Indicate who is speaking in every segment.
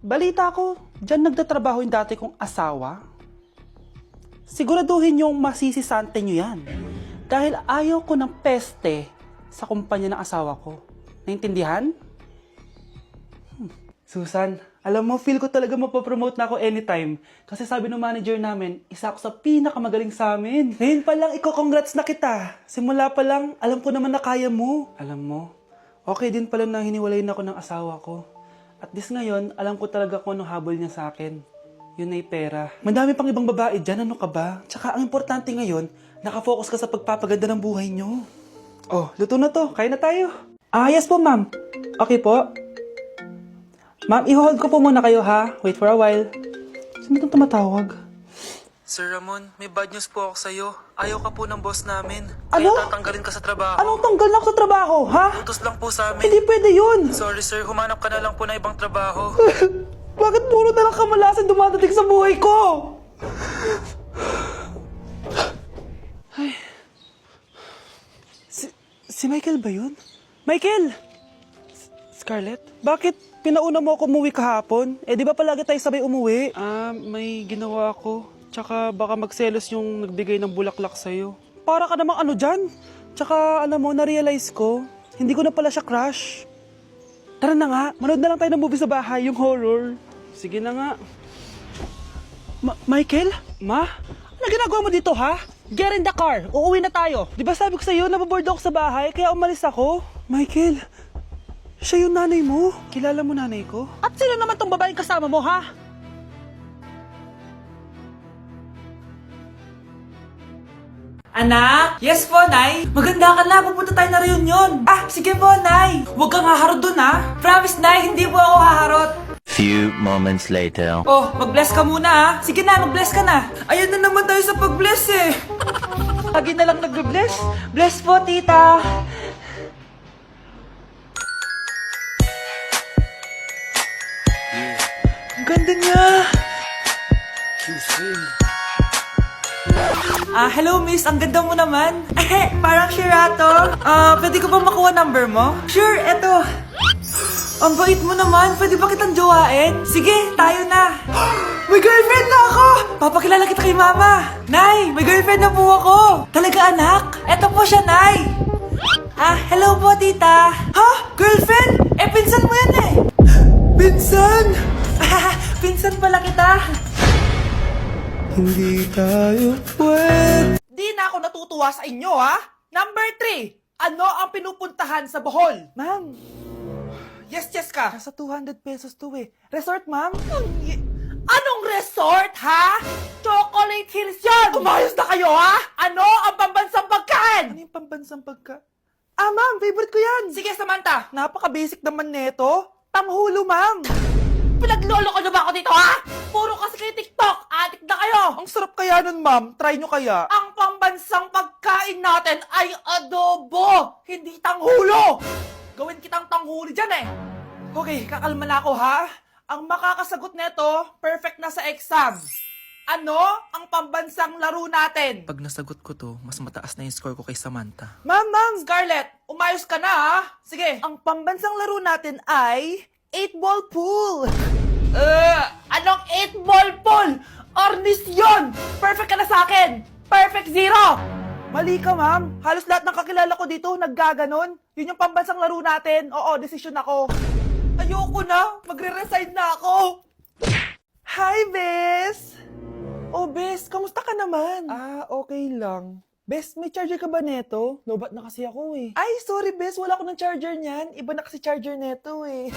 Speaker 1: Balita ko, dyan nagtatrabaho yung dati kong asawa. Siguraduhin yung masisisante nyo yan. Dahil ayaw ko ng peste sa kumpanya ng asawa ko. Naintindihan? Susan, alam mo, feel ko talaga mapapromote na ako anytime. Kasi sabi ng manager namin, isa ako sa pinakamagaling sa amin. Ngayon pa lang, congrats na kita. Simula pa lang, alam ko naman na kaya mo. Alam mo, okay din pala na hiniwalayin ako ng asawa ko. At this ngayon, alam ko talaga kung anong habol niya sa akin. Yun ay pera. Madami pang ibang babae dyan, ano ka ba? Tsaka ang importante ngayon, nakafocus ka sa pagpapaganda ng buhay nyo. Oh, luto na to. Kaya na tayo. Yes po, ma'am. Okay po. Ma'am, i-hold ko po muna kayo, ha? Wait for a while. Sino itong tumatawag? Sir Ramon, may bad news po ako sa'yo. Ayaw ka po ng boss namin. Ano?
Speaker 2: Kaya tatanggalin ka sa trabaho.
Speaker 1: Anong tanggal na ako sa trabaho, ha?
Speaker 2: Utos lang po sa amin.
Speaker 1: Hindi pwede yun.
Speaker 2: Sorry sir, humanap ka na lang po na ibang trabaho.
Speaker 1: Bakit puro na lang kamalasan dumadating sa buhay ko? Ay. Si Michael ba yun? Michael! Scarlett? Bakit pinauna mo ako umuwi kahapon? Eh, di ba palagi tayo sabay umuwi? May ginawa ako. Tsaka baka magselos yung nagbigay ng bulaklak sa'yo. Para ka namang ano dyan? Tsaka alam mo, na-realize ko, hindi ko na pala siya crush. Tara na nga, manood na lang tayo ng movie sa bahay, yung horror. Sige na nga. Michael? Ma? Ano ginagawa mo dito, ha? Get in the car, uuwi na tayo. Di ba sabi ko sa'yo, nababoard ako sa bahay, kaya umalis ako? Michael, siya yung nanay mo. Kilala mo nanay ko? At sino naman tong babaeng kasama mo, ha? Anak? Yes po, Nay. Maganda ka na. Pupunta tayo na reunion. Sige po, Nay. Huwag kang haharot dun, ha? Promise, Nay. Hindi po ako haharot.
Speaker 3: Few moments later.
Speaker 1: Oh, mag-bless ka muna, ha? Sige na, mag-bless ka na. Ayan na naman tayo sa pag-bless, eh. Lagi na lang nag-bless. Bless po, tita. Ang ganda niya. Hello miss, ang ganda mo naman. Parang Shirato. Pwede ko ba makuha number mo? Sure, eto. Ang bait mo naman, pwede ba kitang jowain? Sige, tayo na. May girlfriend na ako! Papakilala kita kay mama. Nay, may girlfriend na po ako. Talaga anak? Eto po siya, Nay. Hello po tita. Ha? Girlfriend? Pinsan mo yan eh. Pinsan? Pinsan pala kita. Hindi tayo pwede. Di na ako natutuwa sa inyo, ha? Number 3, ano ang pinupuntahan sa Bohol? Ma'am, yes ka. Nasa 200 pesos to eh. Resort, ma'am? Anong resort, ha? Chocolate Hills yan! Umayos na kayo, ha? Ano ang pambansang pagkain? Ano yung pambansang pagkain? Ma'am, favorite ko yan. Sige, Samantha. Napaka-basic naman neto. Tanghulo, ma'am. Pinaglolo ko na ba ako dito, ha? Puro kasi kayo TikTok. Adik na kayo. Ang sarap kaya nun, ma'am. Try nyo kaya. Ang pambansang pagkain natin ay adobo, hindi tanghulo. Gawin kitang tanghuli dyan, eh. Okay, kakalma na ako, ha? Ang makakasagot neto, perfect na sa exam. Ano ang pambansang laro natin?
Speaker 2: Pag nasagot ko to, mas mataas na yung score ko kay Samantha.
Speaker 1: Ma'am! Scarlett, umayos ka na, ha? Sige. Ang pambansang laro natin ay 8-ball pool. Anong 8-ball pool? Ornis yun! Perfect ka na sa akin! Perfect 0! Mali ka, ma'am. Halos lahat ng kakilala ko dito naggaganon. Yun yung pambansang laro natin. Oo, desisyon ako. Ayoko na. Magre-resign na ako. Hi, Bes! Oh, Bes, kamusta ka naman? Okay lang. Bes, may charger ka ba neto? Lobat na kasi ako eh. Ay, sorry Bes, wala ko ng charger niyan. Iba na kasi charger neto eh.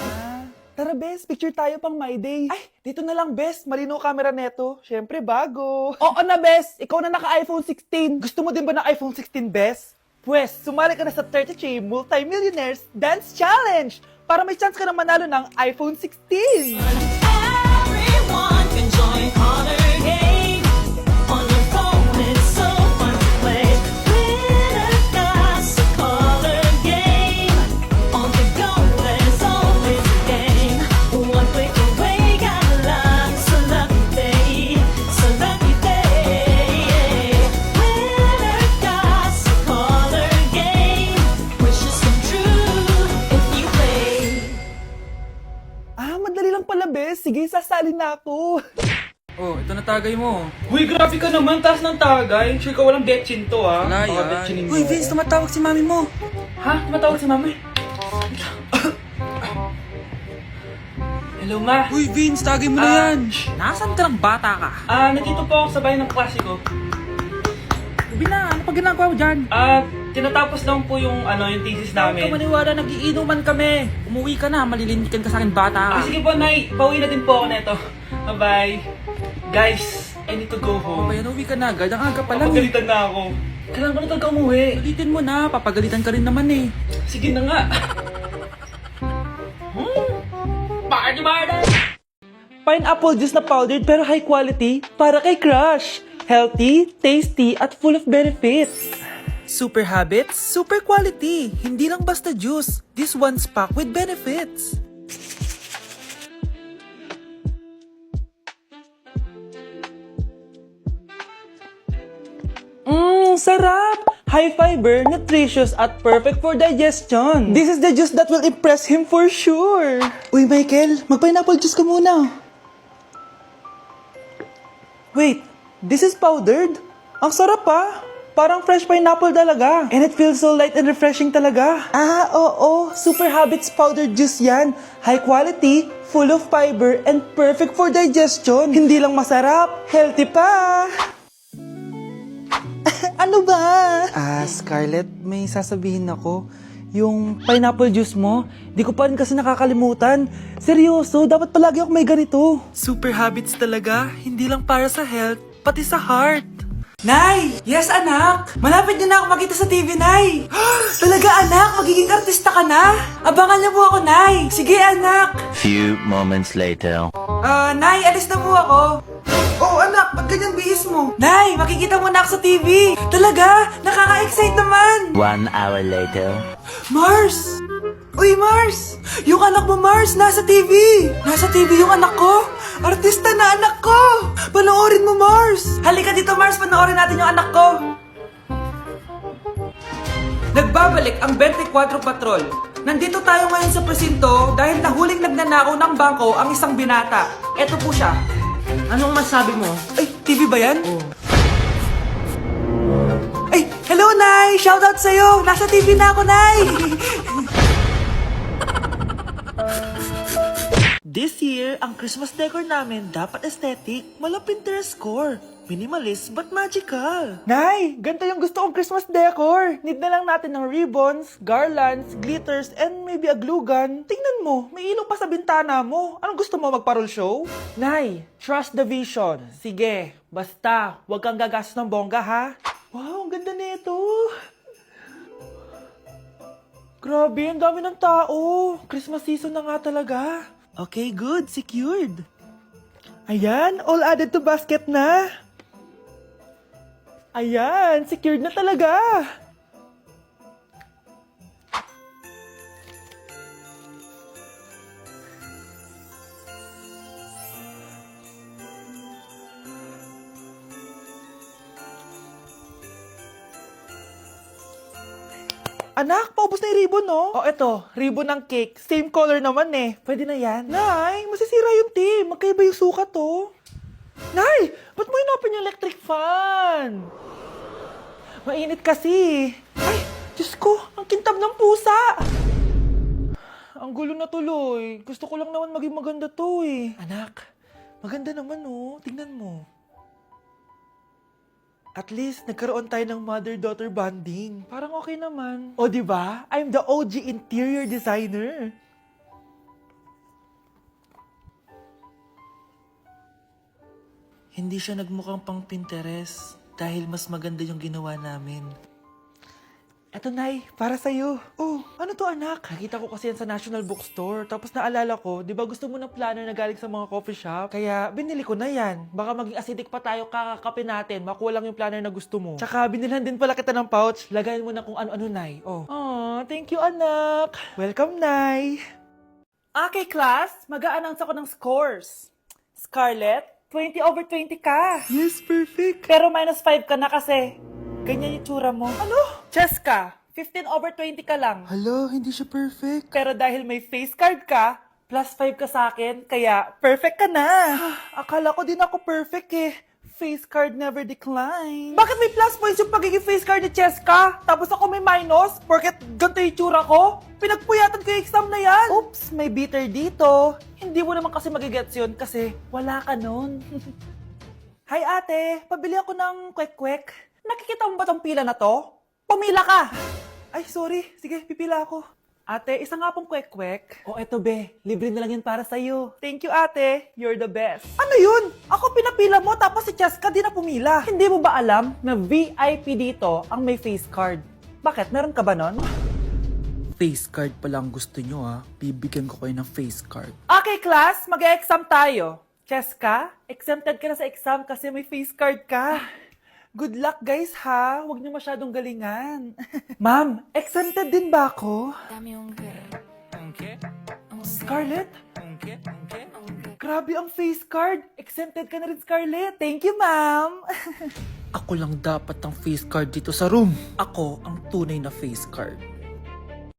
Speaker 1: Tara Bes, picture tayo pang my day. Ay, dito na lang Bes, malinaw camera neto. Syempre bago. Oo na Bes, ikaw na naka-iPhone 16. Gusto mo din ba ng iPhone 16 Bes? Pwes, sumali ka na sa 33 Multi-Millionaires Dance Challenge para may chance ka na manalo ng iPhone 16.
Speaker 4: Everyone can join Color Game. On your phone, it's so fun to play. Winner got a color game. On the go, there's always a game. One click away, got a lot. So lucky day, so lucky day. Winner got a color game. Wishes come true if you play.
Speaker 1: Madali lang pala, bes. Sige, sasali na ako.
Speaker 2: Oh, ito na tagay mo.
Speaker 1: Uy, grabe ka naman. Taas ng tagay. Sure ka walang betchin to, ha?
Speaker 2: Wala
Speaker 1: Baka
Speaker 2: yan.
Speaker 1: betchinin mo
Speaker 2: Uy,
Speaker 1: ako.
Speaker 2: Vince, tumatawag si mami mo.
Speaker 1: Ha? Tumatawag si mami? Hello, ma.
Speaker 2: Uy, Vince, tagay mo na yan. Nasaan ka ng bata ka?
Speaker 1: Nandito po ako sa bahay ng klase ko.
Speaker 2: Ubi na, ano pa ginagawa mo dyan?
Speaker 1: Tinatapos lang po yung thesis
Speaker 2: Huwag ka
Speaker 1: namin.
Speaker 2: maniwala, nagiinuman kami. Umuwi ka na, malilintikan ka sa akin, bata ka.
Speaker 1: Sige po, Nay. Pauwi na din po ako neto. Bye-bye. Guys, I need to go home.
Speaker 2: Kaya uwi ka na agad, ang aga pa lang.
Speaker 1: Papagalitan na ako. Kailangan ko na talaga umuwi.
Speaker 2: Ulitin mo na, papagalitan ka rin naman eh.
Speaker 1: Sige na nga. Party party! Pineapple juice na powdered pero high quality para kay crush. Healthy, tasty, at full of benefits.
Speaker 2: Super habits, super quality. Hindi lang basta juice. This one's packed with benefits.
Speaker 1: Sarap! High fiber, nutritious, at perfect for digestion. This is the juice that will impress him for sure. Uy, Michael, mag-pineapple juice ka muna. Wait, this is powdered? Ang sarap pa. Parang fresh pineapple talaga. And it feels so light and refreshing talaga. Oo. Super Habits powdered juice yan. High quality, full of fiber, and perfect for digestion. Hindi lang masarap, healthy pa. Ano ba? Scarlett, may sasabihin ako. Yung pineapple juice mo, di ko pa rin kasi nakakalimutan. Seryoso, dapat palagi ako may ganito.
Speaker 2: Super habits talaga, hindi lang para sa health, pati sa heart.
Speaker 1: Nay! Yes, anak! Malapit niyo na ako makita sa TV, Nay! Talaga, anak? Magiging artista ka na? Abangan niyo po ako, Nay! Sige, anak!
Speaker 3: Few moments later.
Speaker 1: Nay, alis na po ako. Oh, anak, ba't ganyan bihis mo? Nay, makikita mo na ako sa TV. Talaga? Nakaka-excite naman.
Speaker 3: 1 hour later.
Speaker 1: Mars! Uy, Mars! Yung anak mo, Mars, nasa TV! Nasa TV yung anak ko? Artista na anak ko! Panoorin mo, Mars! Halika dito, Mars, panoorin natin yung anak ko! Nagbabalik ang 24 Patrol. Nandito tayo ngayon sa presinto dahil nahuling nagnanakaw ng bangko ang isang binata. Eto po siya. Anong masabi mo? Ay, TV ba yan? Ay, hello, Nay! Shoutout sa'yo! Nasa TV na ako, Nay! This year, ang Christmas decor namin dapat aesthetic, mala Pinterest score. Minimalist but magical. Nay, ganito yung gusto kong Christmas decor. Need na lang natin ng ribbons, garlands, glitters, and maybe a glue gun. Tingnan mo, may ilaw pa sa bintana mo. Anong gusto mo, magparol show? Nay, trust the vision. Sige, basta, huwag kang gagastos ng bongga, ha? Wow, ang ganda nito. Grabe, ang dami ng tao. Christmas season na nga talaga. Okay, good. Secured. Ayan, all added to basket na. Ayan, secured na talaga. Anak, paubos na yung ribbon, no? Oh, eto, ribbon ng cake. Same color naman eh. Pwede na yan. Nay, masisira yung team. Magkaiba yung sukat, oh. Nay, ba't mo inopin yung electric fan? Mainit kasi. Ay, Diyos ko, ang kintab ng pusa. Ang gulo na tuloy. Gusto ko lang naman maging maganda to eh. Anak, maganda naman, oh. Tingnan mo. At least, nagkaroon tayo ng mother-daughter bonding. Parang okay naman. O, di ba? I'm the OG interior designer. Hindi siya nagmukhang pang Pinterest dahil mas maganda yung ginawa namin. Eto, Nay, para sa'yo. Oh, ano to, anak? Nakita ko kasi yan sa National Bookstore. Tapos naalala ko, di ba gusto mo ng planner na galing sa mga coffee shop? Kaya binili ko na yan. Baka maging acidic pa tayo kakakapin natin. Makuha lang yung planner na gusto mo. Tsaka binilhan din pala kita ng pouch. Lagayan mo na kung ano-ano, Nay. Oh. Aw, thank you, anak. Welcome, Nay. Okay, class. Mag-a-announce ako ng scores. Scarlett, 20 over 20 ka. Yes, perfect. Pero minus 5 ka na kasi. Ganyan yung tsura mo. Ano? Cheska, 15 over 20 ka lang.
Speaker 2: Hala, hindi siya perfect.
Speaker 1: Pero dahil may face card ka, +5 ka sa akin, kaya perfect ka na. Akala ko din ako perfect eh. Face card never decline. Bakit may plus points yung pagiging face card ni Cheska? Tapos ako may minus? Porket ganito yung tsura ko? Pinagpuyatan ko yung exam na yan. Oops, may bitter dito. Hindi mo naman kasi magigets yun kasi wala ka nun. Hi ate, pabili ako ng kwek-kwek. Nakikita mo ba tong pila na to? Pumila ka! Ay, sorry. Sige, pipila ako. Ate, isa nga pong kwek-kwek. O eto be, libre na lang yun para sa'yo. Thank you ate, you're the best. Ano yun? Ako pinapila mo tapos si Cheska di na pumila. Hindi mo ba alam na VIP dito ang may face card? Bakit? Meron ka ba nun?
Speaker 2: Face card pa lang gusto nyo ha. Bibigyan ko kayo ng face card.
Speaker 1: Okay class, mag-exam tayo. Cheska, exempted ka na sa exam kasi may face card ka. Good luck guys ha, huwag niyo masyadong galingan. Ma'am, exempted din ba ako? Scarlett? Grabe ang face card. Exempted ka na rin, Scarlett. Thank you, ma'am.
Speaker 2: Ako lang dapat ang face card dito sa room. Ako ang tunay na face card.